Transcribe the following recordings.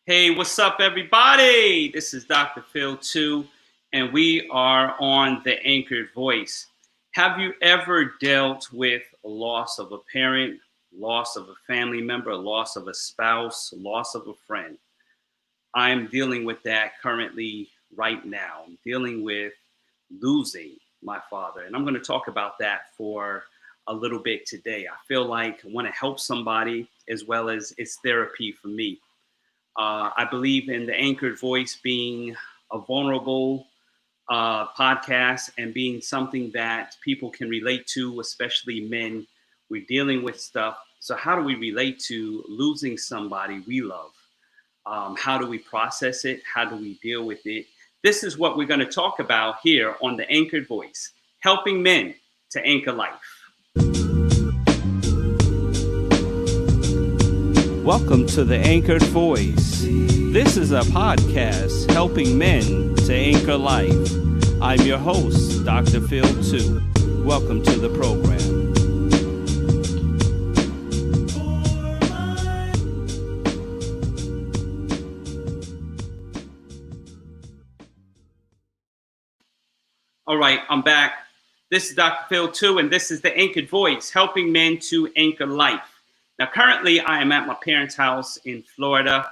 Hey, what's up, everybody? This is Dr. Phil 2, and we are on the Anchored Voice. Have you ever dealt with a loss of a parent, loss of a family member, loss of a spouse, loss of a friend? I'm dealing with that currently right now. I'm dealing with losing my father, and I'm going to talk about that for a little bit today. I feel like I want to help somebody as well as it's therapy for me. I believe in the Anchored Voice being a vulnerable podcast and being something that people can relate to, especially men. We're dealing with stuff. So, how do we relate to losing somebody we love? How do we process it? How do we deal with it? This is what we're going to talk about here on the Anchored Voice, helping men to anchor life. Welcome to the Anchored Voice. This is a podcast helping men to anchor life. I'm your host, Dr. Phil 2. Welcome to the program. All right, I'm back. This is Dr. Phil 2, and this is the Anchored Voice, helping men to anchor life. Now, currently, I am at my parents' house in Florida.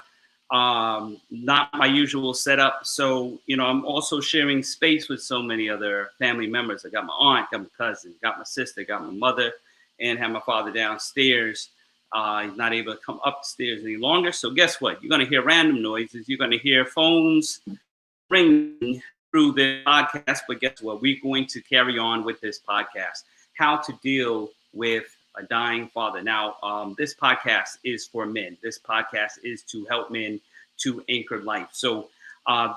Not my usual setup. So, I'm also sharing space with so many other family members. I got my aunt, got my cousin, got my sister, got my mother, and have my father downstairs. He's not able to come upstairs any longer. So guess what? You're going to hear random noises. You're going to hear phones ringing through the podcast. But guess what? We're going to carry on with this podcast. How to deal with a dying father. Now, this podcast is for men. This podcast is to help men to anchor life. So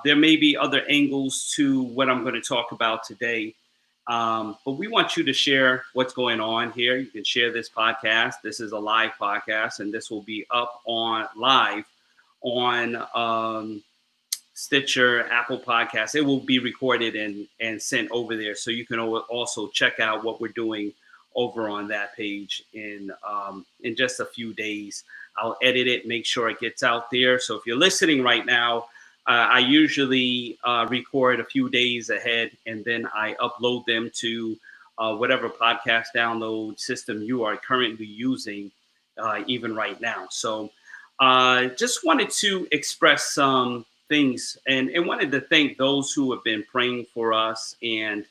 there may be other angles to what I'm going to talk about today. But we want you to share what's going on here. You can share this podcast. This is a live podcast, and this will be up on live on Stitcher, Apple Podcasts. It will be recorded and sent over there. So you can also check out what we're doing over on that page in just a few days. I'll edit it, make sure it gets out there. So if you're listening right now, I usually record a few days ahead, and then I upload them to whatever podcast download system you are currently using, even right now. So just wanted to express some things and wanted to thank those who have been praying for us and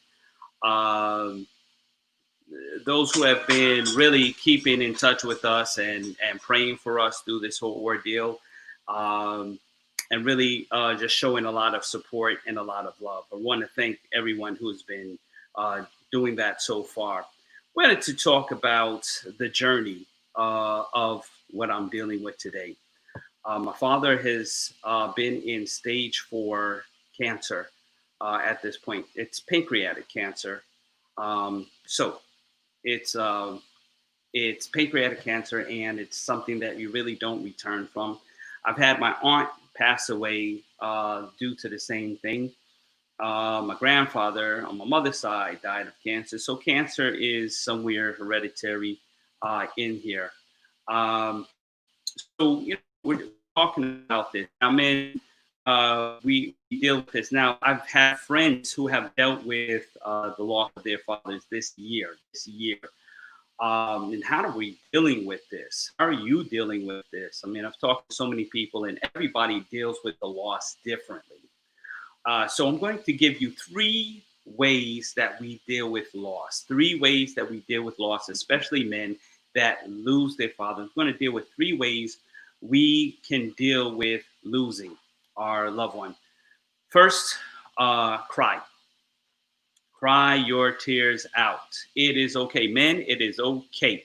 those who have been really keeping in touch with us and praying for us through this whole ordeal, and really just showing a lot of support and a lot of love. I want to thank everyone who's been doing that so far. We wanted to talk about the journey of what I'm dealing with today. My father has been in stage 4 cancer at this point. It's pancreatic cancer. So it's pancreatic cancer, and it's something that you really don't return from. I've had my aunt pass away due to the same thing. My grandfather on my mother's side died of cancer. So cancer is somewhere hereditary in here. Um, so we're talking about this. I mean, we deal with this now. I've had friends who have dealt with the loss of their fathers this year. And how are we dealing with this? How are you dealing with this? I mean, I've talked to so many people, and everybody deals with the loss differently. So I'm going to give you 3 ways that we deal with loss. 3 ways that we deal with loss, especially men that lose their father. I'm going to deal with 3 ways we can deal with losing our loved one. First, cry. Cry your tears out. It is okay. Men, it is okay.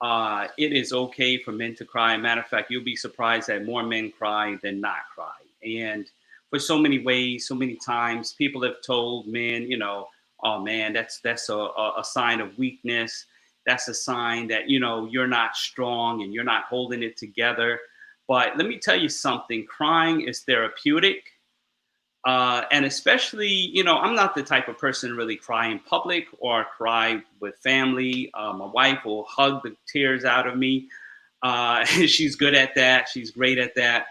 It is okay for men to cry. Matter of fact, you'll be surprised that more men cry than not cry. And for so many ways, so many times, people have told men, oh man, that's a sign of weakness. That's a sign that, you're not strong and you're not holding it together. But let me tell you something, crying is therapeutic. And especially, I'm not the type of person to really cry in public or cry with family. My wife will hug the tears out of me. She's good at that. She's great at that.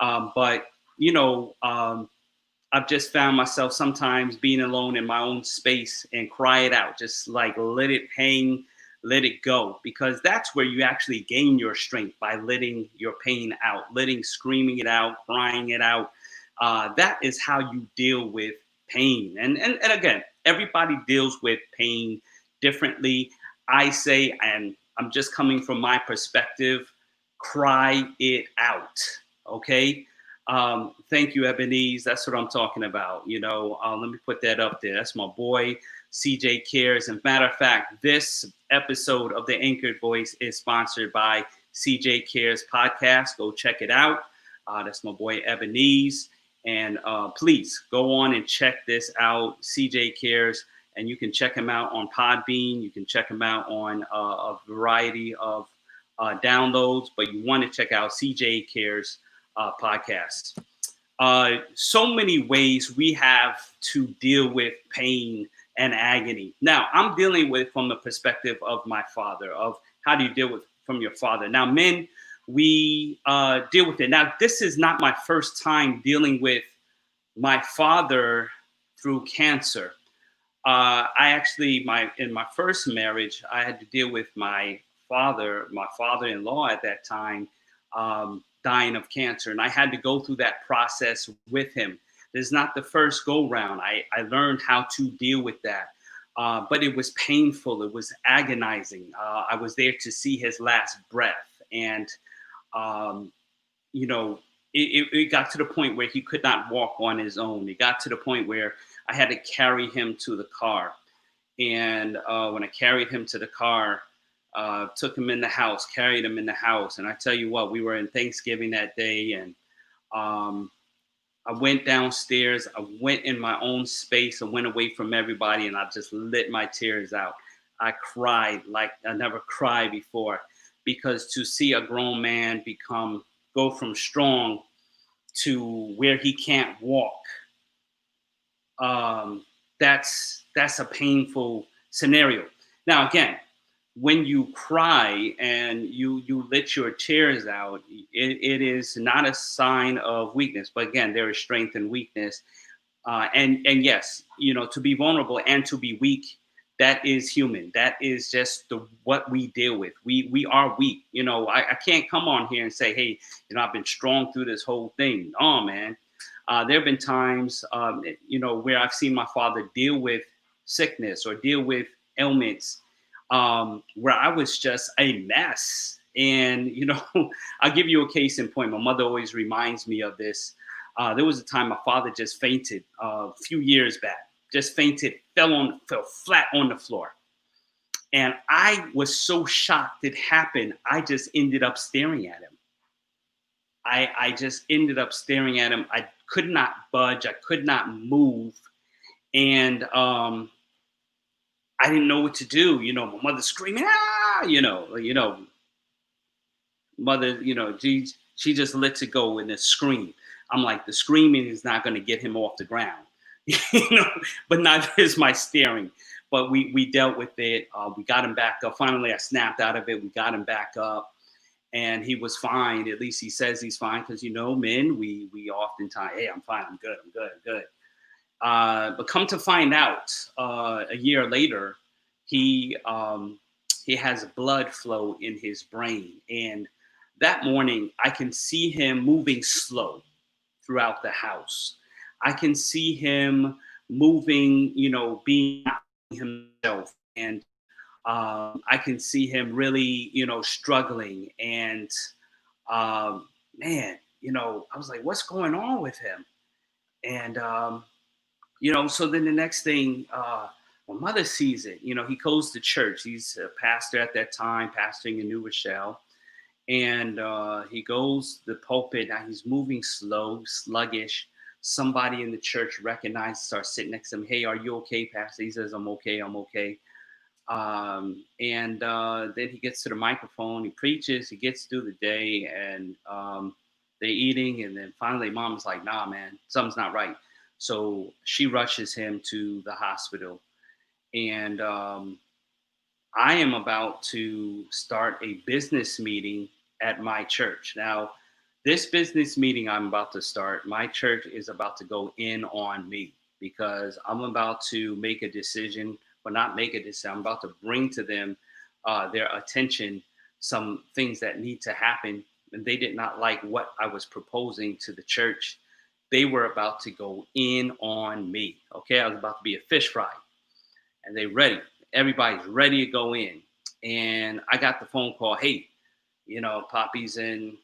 But you know, I've just found myself sometimes being alone in my own space and cry it out, just like let it hang, let it go, because that's where you actually gain your strength, by letting your pain out, letting screaming it out, crying it out. That is how you deal with pain. And again, everybody deals with pain differently. I say, and I'm just coming from my perspective, cry it out. Okay. Thank you, Ebenezer. That's what I'm talking about. You know, let me put that up there. That's my boy, CJ Cares. And matter of fact, this episode of the Anchored Voice is sponsored by CJ Cares Podcast. Go check it out. That's my boy, Ebenezer. And please go on and check this out, CJ Cares. And you can check him out on Podbean. You can check him out on a variety of downloads, but you want to check out CJ Cares podcast. So many ways we have to deal with pain and agony. Now, I'm dealing with from the perspective of my father, of how do you deal with from your father. Now, men, we deal with it. Now, this is not my first time dealing with my father through cancer. I actually, in my first marriage, I had to deal with my father-in-law at that time, dying of cancer. And I had to go through that process with him. This is not the first go round. I learned how to deal with that. But it was painful. It was agonizing. I was there to see his last breath. And, you know, it got to the point where he could not walk on his own. It got to the point where I had to carry him to the car. And when I carried him to the car, took him in the house, carried him in the house. And I tell you what, we were in Thanksgiving that day. And I went downstairs. I went in my own space. I went away from everybody. And I just let my tears out. I cried like I never cried before. Because to see a grown man go from strong to where he can't walk, that's a painful scenario. Now, again, when you cry and you let your tears out, it is not a sign of weakness. But again, there is strength and weakness. And yes, you know, to be vulnerable and to be weak, that is human. That is just what we deal with. We are weak. You know, I can't come on here and say, hey, you know, I've been strong through this whole thing. Oh, man. There have been times, you know, where I've seen my father deal with sickness or deal with ailments, where I was just a mess. And, you know, I'll give you a case in point. My mother always reminds me of this. There was a time my father just fainted a few years back, just fainted, fell flat on the floor. And I was so shocked it happened. I just ended up staring at him. I just ended up staring at him. I could not budge. I could not move. And I didn't know what to do. You know, my mother screaming, ah, you know, mother, you know, she just lets it go in a scream. I'm like, the screaming is not going to get him off the ground, you know, but neither is my staring. But we dealt with it. We got him back up. Finally, I snapped out of it. We got him back up. And he was fine. At least he says he's fine, because, you know, men, we oftentimes, hey, I'm fine, I'm good. But come to find out, a year later, he has blood flow in his brain. And that morning, I can see him moving slow throughout the house. I can see him moving, you know, being himself. And I can see him really, you know, struggling. And man, you know, I was like, what's going on with him? And, you know, so then the next thing, my mother sees it. You know, he goes to church. He's a pastor at that time, pastoring in New Rochelle. And he goes to the pulpit. Now he's moving slow, sluggish. Somebody in the church recognizes, starts sitting next to him. Hey, are you okay, Pastor? He says, I'm okay. And then he gets to the microphone, he preaches, he gets through the day, and they're eating. And then finally, mom's like, nah, man, something's not right. So she rushes him to the hospital. And I am about to start a business meeting at my church. Now, This business meeting I'm about to start, my church is about to go in on me because I'm about to make a decision, but not make a decision. I'm about to bring to them their attention some things that need to happen. And they did not like what I was proposing to the church. They were about to go in on me. Okay, I was about to be a fish fry, and they ready. Everybody's ready to go in. And I got the phone call. Hey, Poppy's in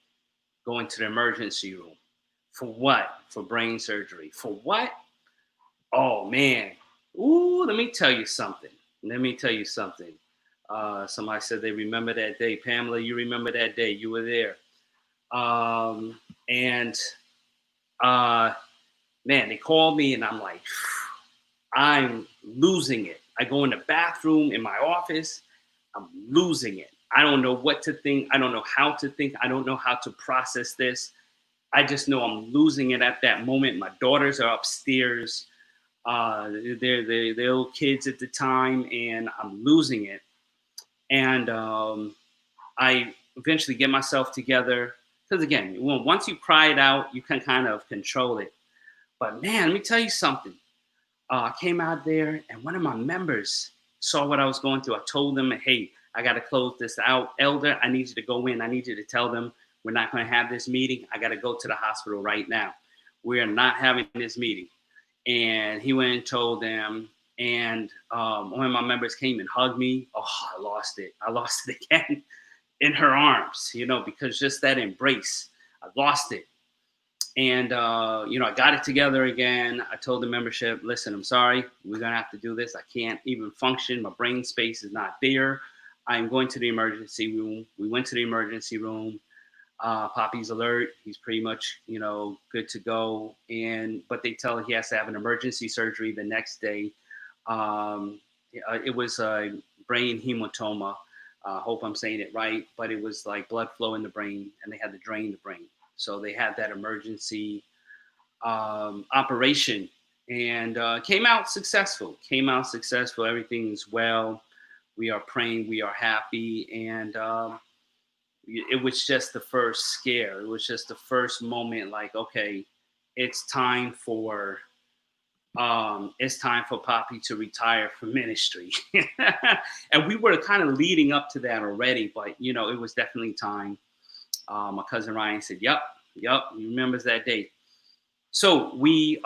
going to the emergency room. For what? For brain surgery. For what? Oh man. Ooh, let me tell you something. Let me tell you something. Somebody said they remember that day. Pamela, you remember that day. You were there. And uh, man, they called me and I'm like, I'm losing it. I go in the bathroom in my office. I'm losing it. I don't know what to think. I don't know how to think. I don't know how to process this. I just know I'm losing it at that moment. My daughters are upstairs. They're little kids at the time, and I'm losing it. And I eventually get myself together because, again, once you cry it out, you can kind of control it. But man, let me tell you something. I came out there, and one of my members saw what I was going through. I told them, "Hey, I got to close this out, Elder. I need you to go in. I need you to tell them we're not going to have this meeting. I got to go to the hospital right now. We are not having this meeting." And he went and told them. And one of my members came and hugged me. Oh, I lost it. I lost it again in her arms, because just that embrace, I lost it. And, I got it together again. I told the membership, listen, I'm sorry. We're going to have to do this. I can't even function. My brain space is not there. I'm going to the emergency room. We went to the emergency room. Poppy's alert. He's pretty much, good to go. But they tell him he has to have an emergency surgery the next day. It was a brain hematoma. Hope I'm saying it right, but it was like blood flow in the brain, and they had to drain the brain. So they had that emergency operation, and came out successful. Everything's well. We are praying. We are happy, and it was just the first scare. It was just the first moment. Like, okay, it's time for Poppy to retire from ministry. And we were kind of leading up to that already, but it was definitely time. My cousin Ryan said, "Yep, he remembers that day." So we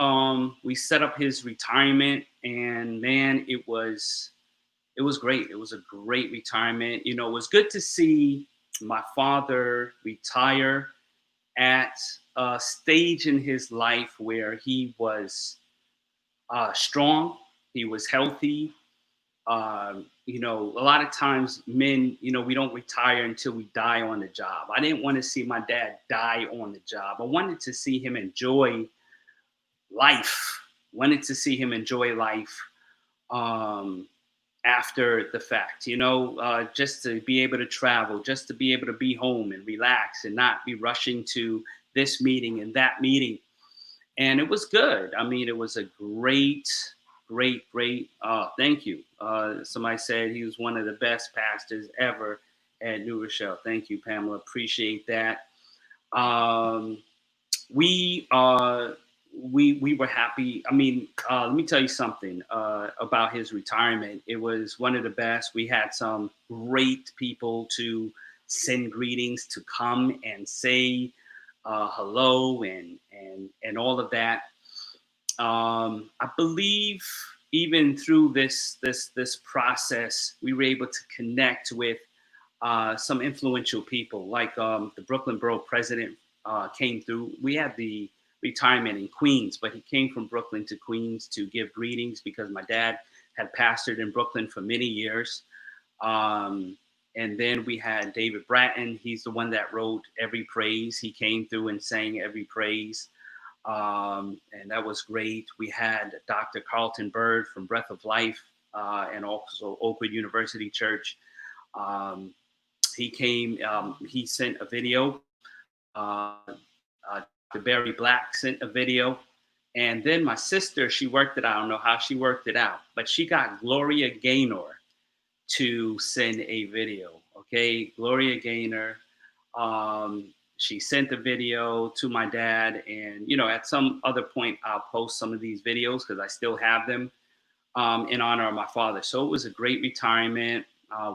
set up his retirement, and man, it was great. It was a great retirement. It was good to see my father retire at a stage in his life where he was strong, he was healthy. A lot of times men, we don't retire until we die on the job. I didn't want to see my dad die on the job. I wanted to see him enjoy life. Um, After the fact, just to be able to travel, just to be able to be home and relax and not be rushing to this meeting and that meeting. And it was good. I mean, it was a great, great. Thank you. Somebody said he was one of the best pastors ever at New Rochelle. Thank you, Pamela. Appreciate that. Um, we we were happy. I mean, let me tell you something about his retirement. It was one of the best. We had some great people to send greetings, to come and say hello, and all of that. I believe even through this process, we were able to connect with some influential people, like the Brooklyn Borough president came through. We had the retirement in Queens, but he came from Brooklyn to Queens to give greetings because my dad had pastored in Brooklyn for many years. And then we had David Bratton. He's the one that wrote Every Praise. He came through and sang Every Praise. And that was great. We had Dr. Carlton Bird from Breath of Life and also Oakwood University Church. He came, he sent a video. Barry Black sent a video. And then my sister, she worked it out. I don't know how she worked it out, but she got Gloria Gaynor to send a video. Okay, Gloria Gaynor. she sent the video to my dad, and at some other point I'll post some of these videos because I still have them in honor of my father. So it was a great retirement.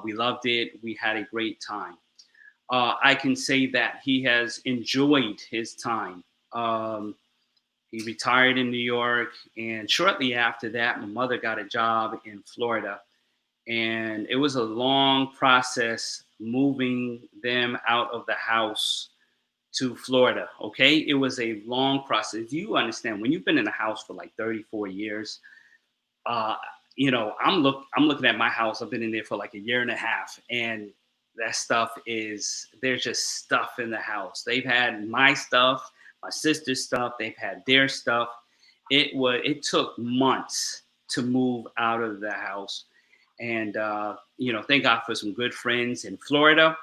We loved it. We had a great time. I can say that he has enjoyed his time. He retired in New York, and shortly after that, my mother got a job in Florida. And it was a long process moving them out of the house to Florida. Okay. It was a long process. You understand when you've been in a house for like 34 years, uh, I'm looking at my house. I've been in there for like a year and a half, and that stuff there's just stuff in the house. They've had my stuff, my sister's stuff. They've had their stuff. It took months to move out of the house, and thank God for some good friends in Florida.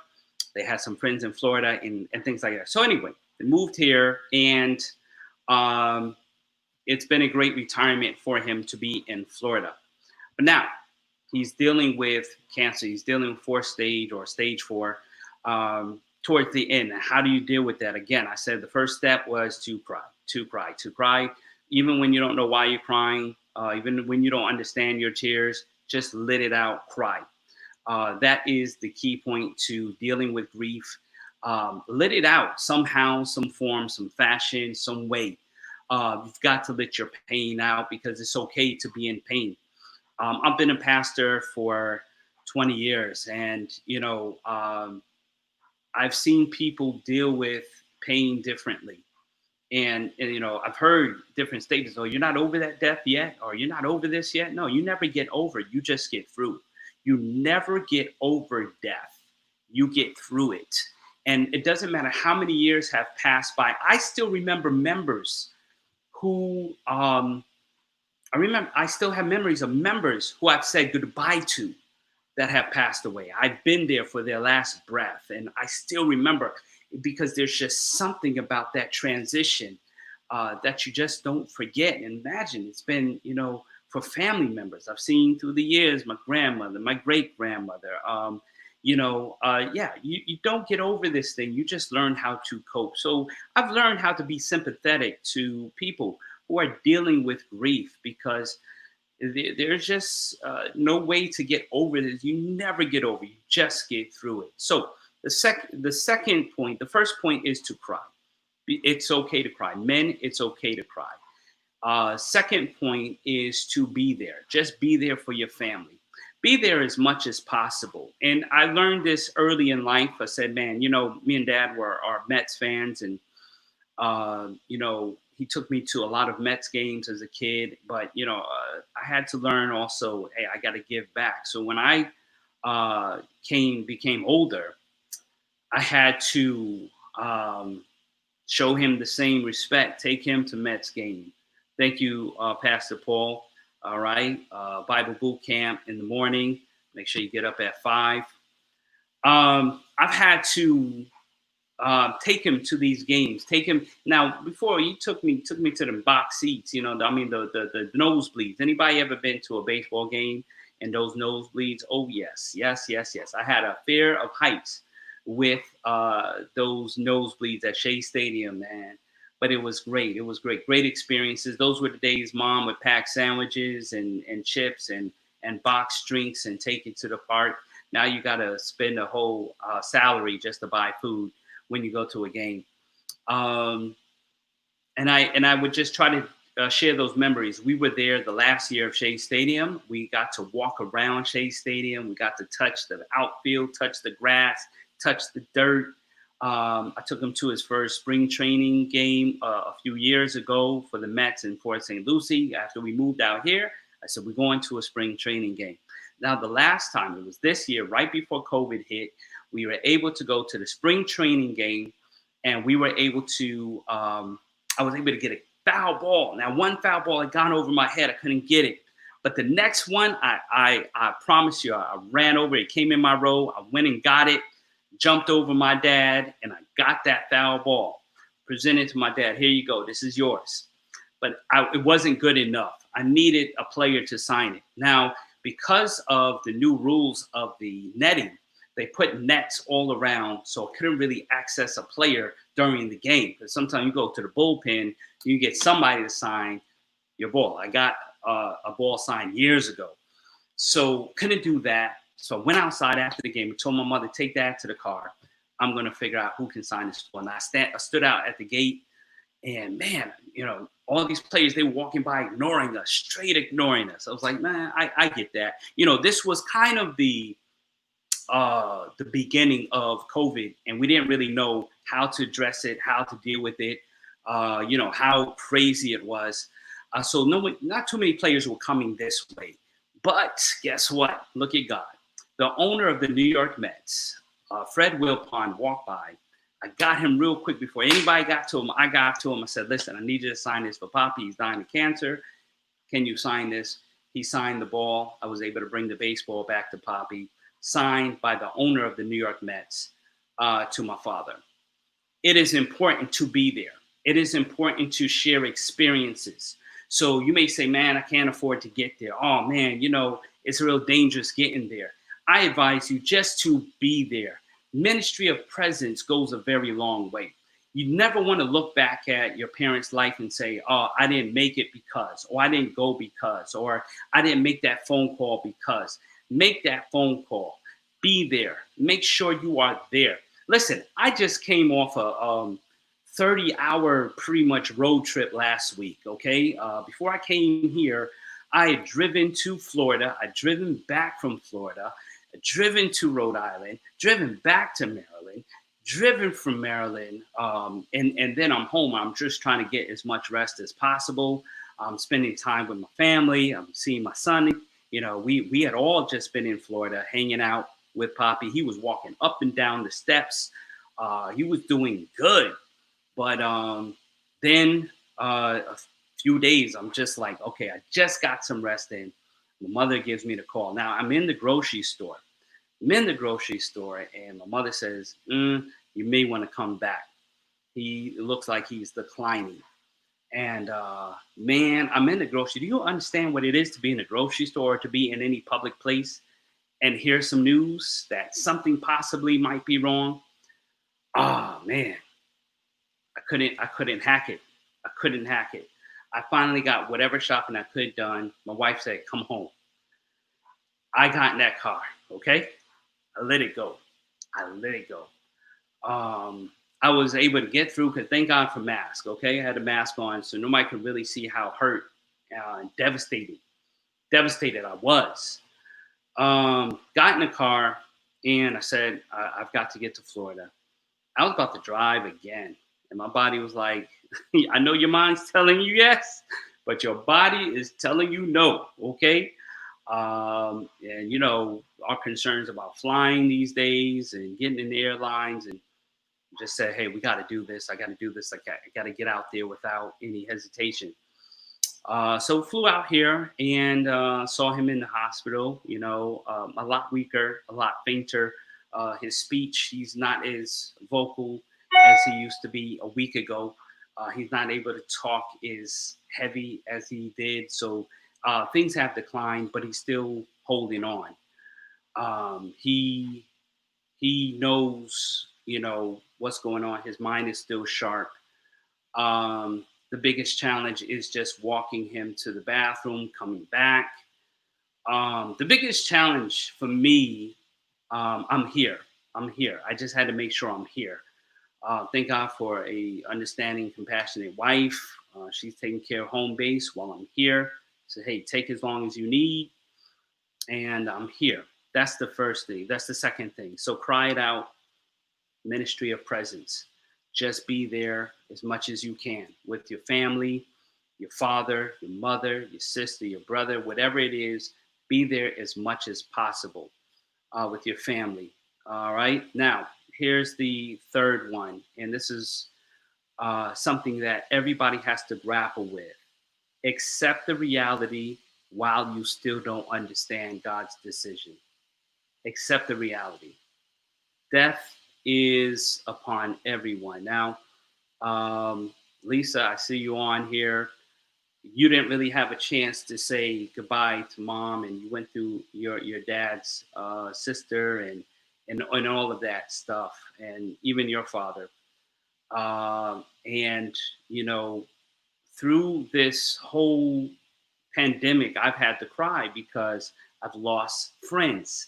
They had some friends in Florida and things like that. So anyway, they moved here, and um, it's been a great retirement for him to be in Florida. But now he's dealing with cancer. He's dealing with fourth stage or stage 4 towards the end. How do you deal with that? Again, I said the first step was to cry, even when you don't know why you're crying, even when you don't understand your tears, just let it out, cry. That is the key point to dealing with grief. Let it out somehow, some form, some fashion, some way. You've got to let your pain out because it's okay to be in pain. I've been a pastor for 20 years, and I've seen people deal with pain differently. And I've heard different statements. Oh, you're not over that death yet, or you're not over this yet. No, you never get over it. You just get through it. You never get over death. You get through it. And it doesn't matter how many years have passed by. I still remember members who I still have memories of members who I've said goodbye to that have passed away. I've been there for their last breath, and I still remember because there's just something about that transition that you just don't forget. And imagine it's been, for family members I've seen through the years, my grandmother, my great grandmother. You don't get over this thing. You just learn how to cope. So I've learned how to be sympathetic to people who are dealing with grief because there's just no way to get over this. You never get over. You just get through it. So the second point, the first point is to cry. It's okay to cry. Men, it's okay to cry. Second point is to be there. Just be there for your family. Be there as much as possible. And I learned this early in life. I said, man, me and Dad are Mets fans, and he took me to a lot of Mets games as a kid, but I had to learn also, hey, I got to give back. So when I became older, I had to show him the same respect, take him to Mets game. Thank you, Pastor Paul. All right. Bible boot camp in the morning. Make sure you get up at 5. I've had to take him to these games. Take him now. Before he took me to the box seats. The nosebleeds. Anybody ever been to a baseball game and those nosebleeds? Oh yes. I had a fear of heights with those nosebleeds at Shea Stadium, man. But it was great. It was great experiences. Those were the days Mom would pack sandwiches and chips and box drinks and take it to the park. Now you got to spend a whole salary just to buy food when you go to a game. And I would just try to share those memories. We were there the last year of Shea Stadium. We got to walk around Shea Stadium. We got to touch the outfield, touch the grass, touch the dirt. I took him to his first spring training game a few years ago for the Mets in Port St. Lucie. After we moved out here, I said, we're going to a spring training game. Now, the last time, it was this year, right before COVID hit, we were able to go to the spring training game, and we were able to, I was able to get a foul ball. Now, one foul ball had gone over my head. I couldn't get it. But the next one, I promise you, I ran over it. It came in my row. I went and got it, jumped over my dad, and I got that foul ball. Presented to my dad. Here you go. This is yours. But it wasn't good enough. I needed a player to sign it. Now, because of the new rules of the netting, they put nets all around, so I couldn't really access a player during the game. Because sometimes you go to the bullpen, you get somebody to sign your ball. I got a ball signed years ago, so couldn't do that. So I went outside after the game and told my mother, take that to the car. I'm gonna figure out who can sign this ball. And I stood out at the gate, and man, all these players, they were walking by ignoring us, straight ignoring us. I was like, man, I get that. This was kind of the beginning of COVID, and we didn't really know how to address it, how to deal with it, how crazy it was. So not too many players were coming this way. But guess what? Look at God. The owner of the New York Mets, Fred Wilpon, walked by. I got him real quick before anybody got to him. I got to him. I said, listen, I need you to sign this for Poppy. He's dying of cancer. Can you sign this? He signed the ball. I was able to bring the baseball back to Poppy, signed by the owner of the New York Mets to my father. It is important to be there. It is important to share experiences. So you may say, man, I can't afford to get there. Oh, man, it's real dangerous getting there. I advise you just to be there. Ministry of presence goes a very long way. You never want to look back at your parents' life and say, oh, I didn't make it because, or I didn't go because, or I didn't make that phone call because. Make that phone call. Be there. Make sure you are there. Listen, I just came off a 30-hour pretty much road trip last week, okay? Before I came here, I had driven to Florida. I'd driven back from Florida, driven to Rhode Island, driven back to Maryland, driven from Maryland, and then I'm home. I'm just trying to get as much rest as possible. I'm spending time with my family. I'm seeing my son. We had all just been in Florida hanging out with Poppy. He was walking up and down the steps. He was doing good. But then a few days, I'm just like, okay, I just got some rest in. My mother gives me the call. Now I'm in the grocery store. And my mother says, you may want to come back. It looks like he's declining. And man, I'm in the grocery. Do you understand what it is to be in a grocery store or to be in any public place and hear some news that something possibly might be wrong? Oh man, I couldn't hack it. I finally got whatever shopping I could done. My wife said, come home. I got in that car, okay? I let it go. I was able to get through because thank God for mask, okay? I had a mask on so nobody could really see how hurt and devastated I was. Got in the car and I said, I've got to get to Florida. I was about to drive again. And my body was like, I know your mind's telling you yes, but your body is telling you no, okay? And our concerns about flying these days and getting in the airlines and just said, hey, we got to do this. I got to do this. I got to get out there without any hesitation. So flew out here and saw him in the hospital, a lot weaker, a lot fainter. His speech, he's not as vocal as he used to be a week ago. He's not able to talk as heavy as he did. So things have declined, but he's still holding on. He knows, what's going on. His mind is still sharp. The biggest challenge is just walking him to the bathroom, coming back. The biggest challenge for me, I'm here. I just had to make sure I'm here. Thank God for a understanding, compassionate wife. She's taking care of home base while I'm here. So, hey, take as long as you need. And I'm here. That's the first thing. That's the second thing. So cry it out. Ministry of presence. Just be there as much as you can with your family, your father, your mother, your sister, your brother, whatever it is. Be there as much as possible with your family. All right. Now, here's the third one. And this is something that everybody has to grapple with. Accept the reality while you still don't understand God's decision. Accept the reality. Death is upon everyone. Now, Lisa, I see you on here. You didn't really have a chance to say goodbye to mom, and you went through your dad's sister and all of that stuff, and even your father. And, you know, through this whole pandemic, I've had to cry because I've lost friends.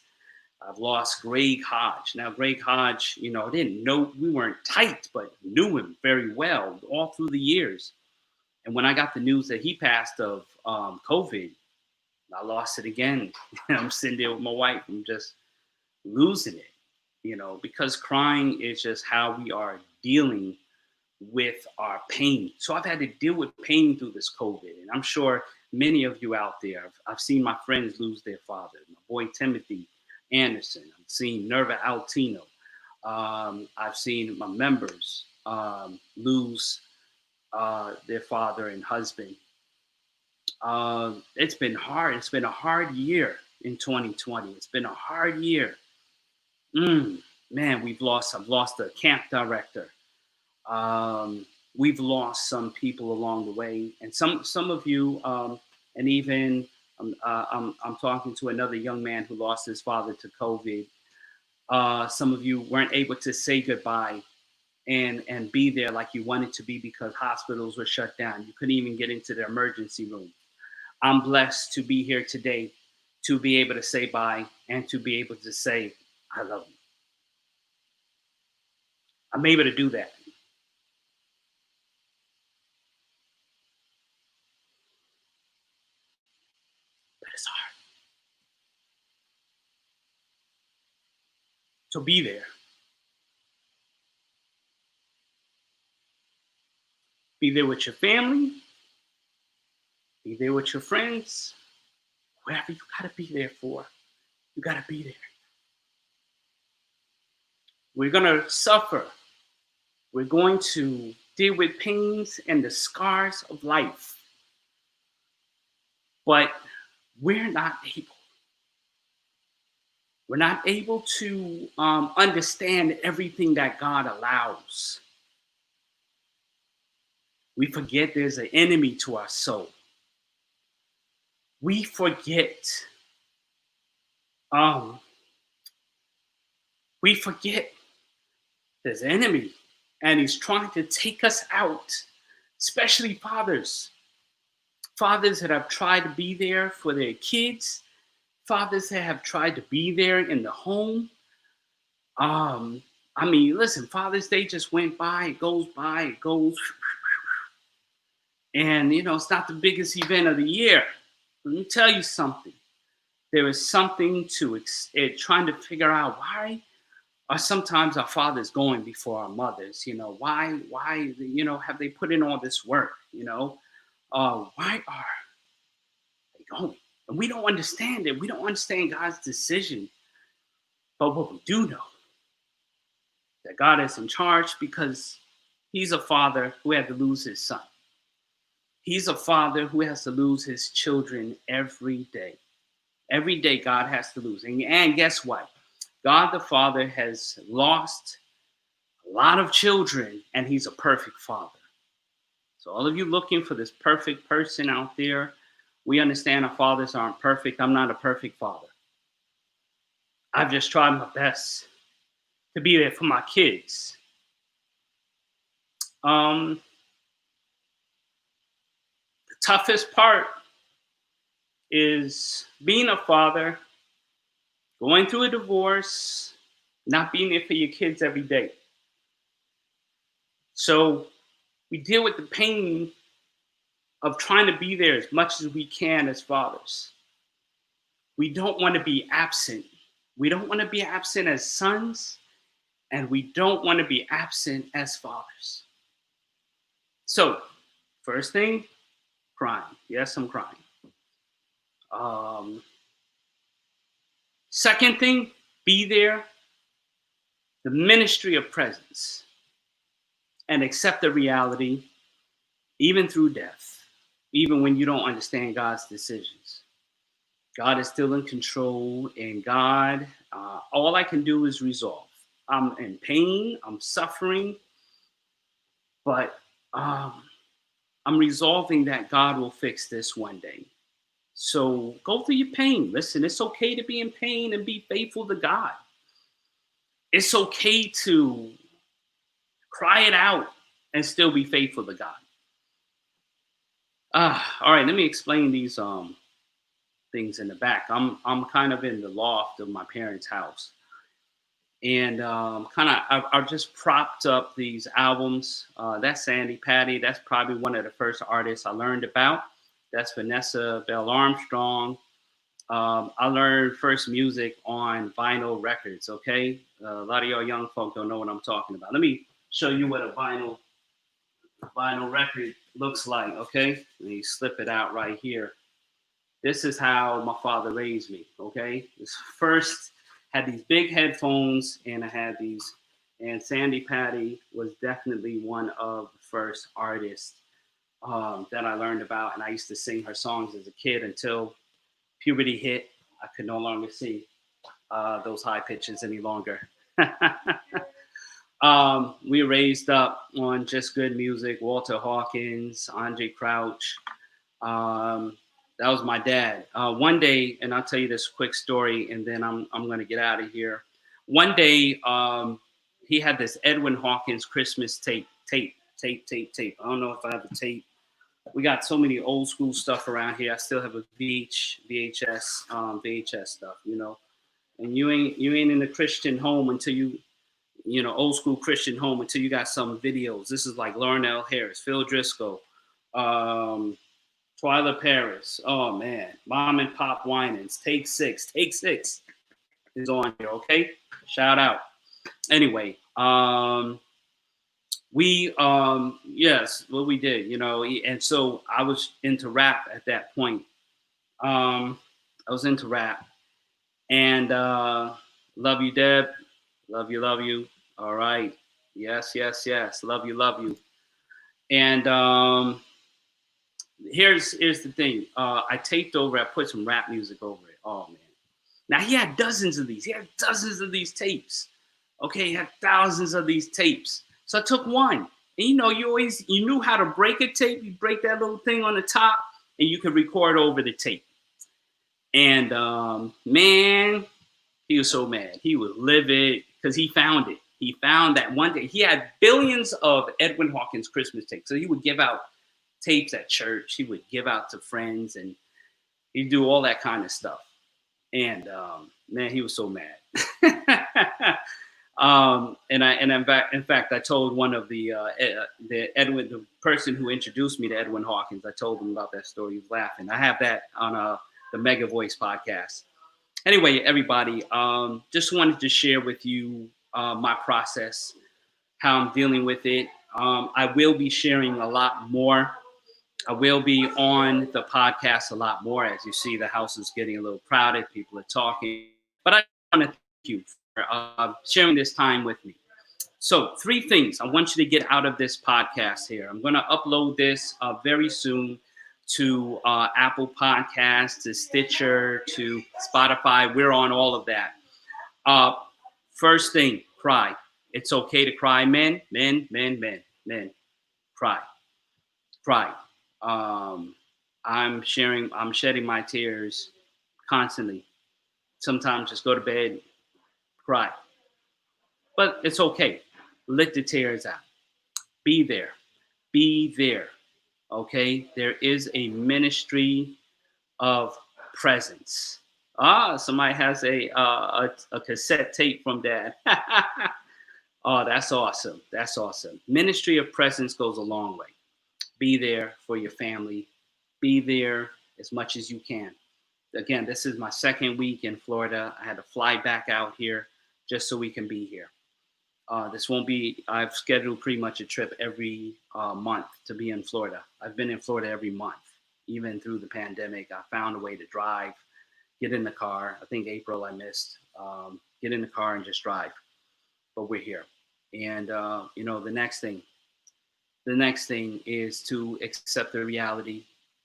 I've lost Greg Hodge. Now, Greg Hodge, you know, I didn't know, we weren't tight, but knew him very well all through the years. And when I got the news that he passed of COVID, I lost it again. I'm sitting there with my wife. I'm just losing it, you know, because crying is just how we are dealing with our pain. So I've had to deal with pain through this COVID. And I'm sure many of you out there, I've seen my friends lose their father. My boy Timothy Anderson. I've seen Nerva Altino. I've seen my members lose their father and husband. It's been hard. It's been a hard year in 2020. It's been a hard year. Man, I've lost a camp director. We've lost some people along the way, and some of you, and even I'm talking to another young man who lost his father to COVID. Some of you weren't able to say goodbye and be there like you wanted to be because hospitals were shut down. You couldn't even get into the emergency room. I'm blessed to be here today to be able to say bye and to be able to say, I love you. I'm able to do that. But it's hard. So be there. Be there with your family. Be there with your friends. Wherever you got to be there for, you got to be there. We're going to suffer. We're going to deal with pains and the scars of life. But we're not able. We're not able to understand everything that God allows. We forget there's an enemy to our soul. We forget. We forget there's an enemy, and he's trying to take us out, especially fathers. Fathers that have tried to be there for their kids. Fathers that have tried to be there in the home. I mean, listen, Father's Day just went by. It goes by. It goes. And, you know, it's not the biggest event of the year. Let me tell you something. There is something to trying to figure out why are sometimes our fathers going before our mothers. You know, why, you know, have they put in all this work? You know, why are they going? And we don't understand it. We don't understand God's decision. But what we do know, that God is in charge because he's a father who had to lose his son. He's a father who has to lose his children every day. Every day God has to lose. And guess what? God the Father has lost a lot of children, and he's a perfect father. So all of you looking for this perfect person out there, we understand our fathers aren't perfect. I'm not a perfect father. I've just tried my best to be there for my kids. The toughest part is being a father, going through a divorce, not being there for your kids every day. So we deal with the pain of trying to be there as much as we can as fathers. We don't want to be absent. We don't want to be absent as sons, and we don't want to be absent as fathers. So, first thing, crying. Yes, I'm crying. Second thing, be there. The ministry of presence. And accept the reality, even through death, even when you don't understand God's decisions. God is still in control, and God, all I can do is resolve. I'm in pain, I'm suffering, but I'm resolving that God will fix this one day. So go through your pain. Listen, it's okay to be in pain and be faithful to God. It's okay to cry it out and still be faithful to God. All right, let me explain these things in the back. I'm kind of in the loft of my parents' house, and kind of I've just propped up these albums. That's Sandy Patty. That's probably one of the first artists I learned about. That's Vanessa Bell Armstrong. I learned first music on vinyl records. Okay, a lot of y'all young folk don't know what I'm talking about. Let me show you what a vinyl record looks like. Okay, let me slip it out right here. This is how my father raised me. Okay, this first had these big headphones, and I had these. And Sandy Patty was definitely one of the first artists that I learned about, and I used to sing her songs as a kid until puberty hit. I could no longer sing those high pitches any longer. We raised up on just good music. Walter Hawkins, Andre Crouch. That was my dad. One day, and I'll tell you this quick story, and then I'm going to get out of here. One day, he had this Edwin Hawkins Christmas tape. I don't know if I have the tape. We got so many old school stuff around here. I still have a VHS stuff, you know. And you ain't in a Christian home until old school Christian home until you got some videos. This is like Laurel Harris, Phil Driscoll, Twyla Paris. Oh man, Mom and Pop Winans. Take Six is on here. Okay, shout out. Anyway, yes, what we did, and so I was into rap at that point. I was into rap, and love you, Deb. Love you. All right. Yes. Love you. And here's the thing. I taped over. I put some rap music over it. Oh man. Now he had dozens of these. He had dozens of these tapes. Okay, he had thousands of these tapes. So I took one. And you knew how to break a tape. You break that little thing on the top, and you could record over the tape. And man, he was so mad. He was livid because he found it. He found that one day he had billions of Edwin Hawkins Christmas tapes. So he would give out tapes at church. He would give out to friends, and he'd do all that kind of stuff. And man, he was so mad. In fact, I told one of the person who introduced me to Edwin Hawkins. I told him about that story. He was laughing. I have that on the Mega Voice podcast. Anyway, everybody, just wanted to share with you my process, how I'm dealing with it. I will be sharing a lot more. I will be on the podcast a lot more. As you see, the house is getting a little crowded. People are talking. But I want to thank you for sharing this time with me. So 3 things I want you to get out of this podcast here. I'm going to upload this very soon to Apple Podcasts, to Stitcher, to Spotify. We're on all of that. First thing, cry. It's okay to cry. Men. Cry. I'm shedding my tears constantly. Sometimes just go to bed, cry. But it's okay. Let the tears out. Be there. Okay? There is a ministry of presence. Somebody has a cassette tape from Dad. Oh, that's awesome. Ministry of presence goes a long way. Be there for your family. Be there as much as you can. Again, this is my 2nd week in Florida. I had to fly back out here just so we can be here. I've scheduled pretty much a trip every month to be in Florida. I've been in Florida every month. Even through the pandemic, I found a way to drive, get in the car. I think April I missed. Get in the car and just drive. But we're here. And, the next thing is to accept the reality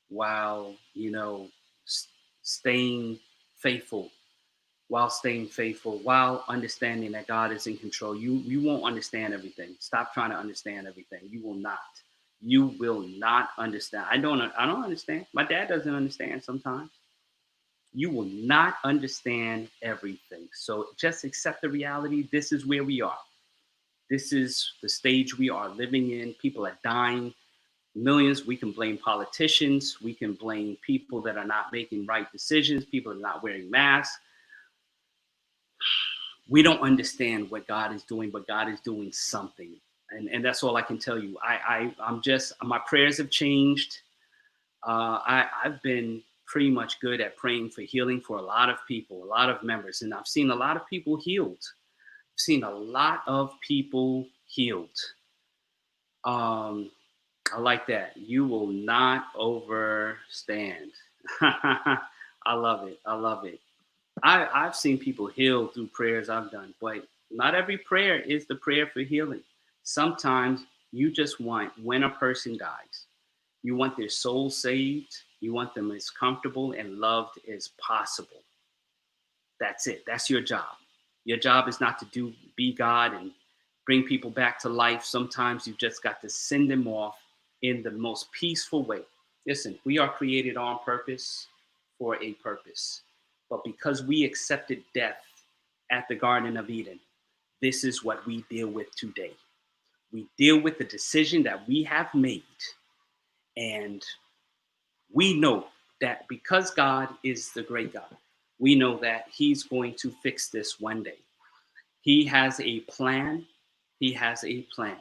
while, staying faithful, while understanding that God is in control. You won't understand everything. Stop trying to understand everything. You will not understand. I don't understand. My dad doesn't understand sometimes. You will not understand everything. So just accept the reality. This is where we are. This is the stage we are living in. People are dying, millions. We can blame politicians. We can blame people that are not making right decisions. People are not wearing masks. We don't understand what God is doing, but God is doing something. And that's all I can tell you. I'm just, my prayers have changed. I've been pretty much good at praying for healing for a lot of people, a lot of members, and I've seen a lot of people healed. I've seen a lot of people healed. I like that. You will not overstand. I love it. I love it. I've seen people heal through prayers I've done, but not every prayer is the prayer for healing. Sometimes you just want, when a person dies, you want their soul saved. You want them as comfortable and loved as possible. That's it. That's your job. Your job is not to be God and bring people back to life. Sometimes you just got to send them off in the most peaceful way. Listen, we are created on purpose for a purpose. But because we accepted death at the Garden of Eden, this is what we deal with today. We deal with the decision that we have made. And we know that because God is the great God, we know that he's going to fix this one day. He has a plan. He has a plan.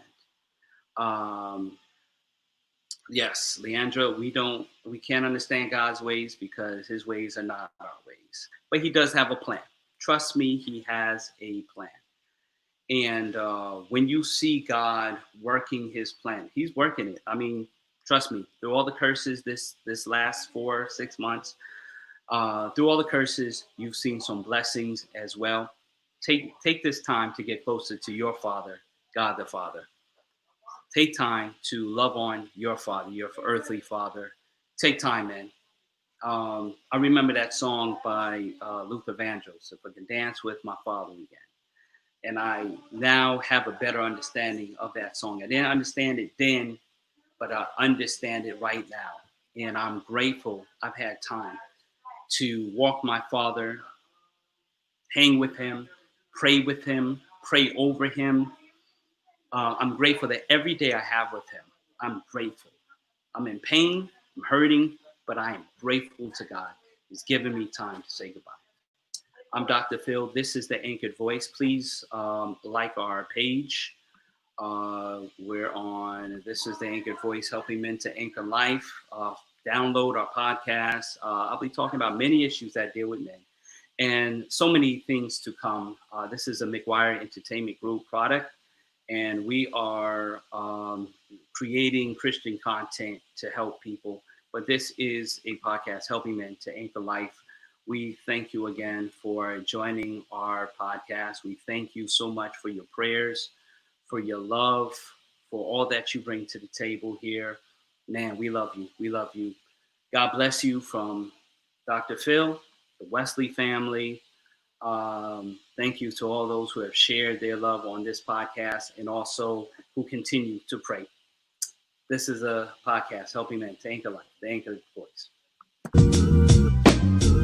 Yes, Leandra, we can't understand God's ways because his ways are not our ways. But he does have a plan. Trust me, he has a plan. And when you see God working his plan, he's working it. I mean, trust me, through all the curses this last 4-6 months, through all the curses, you've seen some blessings as well. Take this time to get closer to your Father, God the Father. Take time to love on your Father, your earthly Father. Take time, man. I remember that song by Luther Vandross, If I Can Dance with My Father Again. And I now have a better understanding of that song. I didn't understand it then, but I understand it right now. And I'm grateful I've had time to walk my Father, hang with him, pray over him. I'm grateful that every day I have with him, I'm grateful. I'm in pain, I'm hurting, but I am grateful to God. He's given me time to say goodbye. I'm Dr. Phil. This is the Anchored Voice. Please like our page. We're on, this is the Anchored Voice, helping men to anchor life. Download our podcast. I'll be talking about many issues that deal with men and so many things to come. This is a McGuire Entertainment Group product, and we are creating Christian content to help people. But this is a podcast helping men to anchor life. We thank you again for joining our podcast. We thank you so much for your prayers, for your love, for all that you bring to the table here. Man, we love you. We love you. God bless you from Dr. Phil, the Wesley family. Thank you to all those who have shared their love on this podcast and also who continue to pray. This is a podcast helping men to anchor life, the Anchored Voice.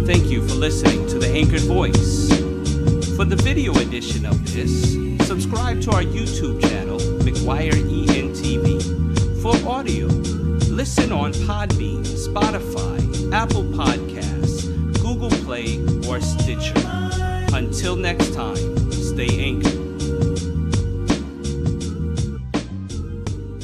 Thank you for listening to the Anchored Voice. For the video edition of this, subscribe to our YouTube channel, McGuire ENTV. For audio, listen on Podbean, Spotify, Apple Podcasts, Google Play, or Stitcher. Until next time, stay anchored.